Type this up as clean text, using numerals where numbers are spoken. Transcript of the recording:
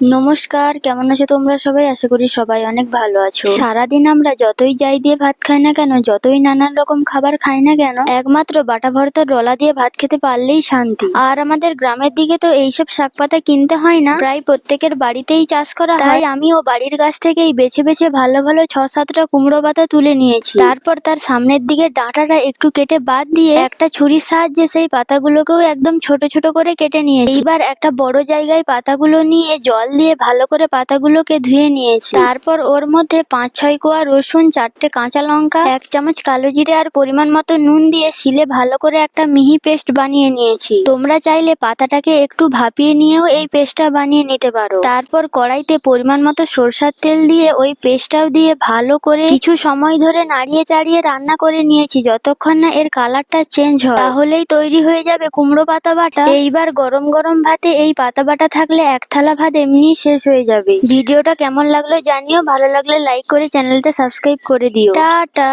নমস্কার, কেমন আছো তোমরা সবাই? আশা করি সবাই অনেক ভালো আছো। সারাদিন আমরা যতই যাই দিয়ে ভাত খাই না কেন, যতই নানান রকম খাবার খাই না কেন, একমাত্র বাটা ভর্তা ডলা দিয়ে ভাত খেতে পারলেই শান্তি। আর আমাদের গ্রামের দিকে তো এইসব শাক পাতা কিনতে হয় না, প্রায় প্রত্যেকের বাড়িতেই চাষ করা হয়। তাই আমিও বাড়ির গাছ থেকেই বেছে বেছে ভালো ভালো 6-7টা কুমড়ো পাতা তুলে নিয়েছি। তারপর তার সামনের দিকে ডাঁটাটা একটু কেটে বাদ দিয়ে একটা ছুরির সাহায্যে সেই পাতাগুলোকেও একদম ছোট ছোট করে কেটে নিয়েছি। এইবার একটা বড় জায়গায় পাতাগুলো নিয়ে জল দিয়ে ভালো করে পাতাগুলোকে ধুয়ে নিয়েছি। তারপর ওর মধ্যে 5-6 কোয়া রসুন, 4টে কাঁচা লঙ্কা, 1 চামচ কালো জিরে আর পরিমাণ মতো নুন দিয়ে শিলে ভালো করে একটা মিহি পেস্ট বানিয়ে নিয়েছি। তোমরা চাইলে পাতাটাকে একটু ভাপিয়ে নিয়েও এই পেস্টটা বানিয়ে নিতে পারো। তারপর কড়াইতে পরিমাণ মতো সরষের তেল দিয়ে ওই পেস্টটাও দিয়ে ভালো করে কিছু সময় ধরে নাড়িয়ে চাড়িয়ে রান্না করে নিয়েছি, যতক্ষণ না এর কালারটা চেঞ্জ হয়। তাহলেই তৈরি হয়ে যাবে কুমড়ো পাতা বাটা। এইবার গরম গরম ভাতে এই পাতা বাটা থাকলে এক থালা ভাত এমনি শেষ হয়ে যাবে। ভিডিওটা কেমন লাগলো জানিও, ভালো লাগলে লাইক করে চ্যানেলটা সাবস্ক্রাইব করে দিও। টাটা।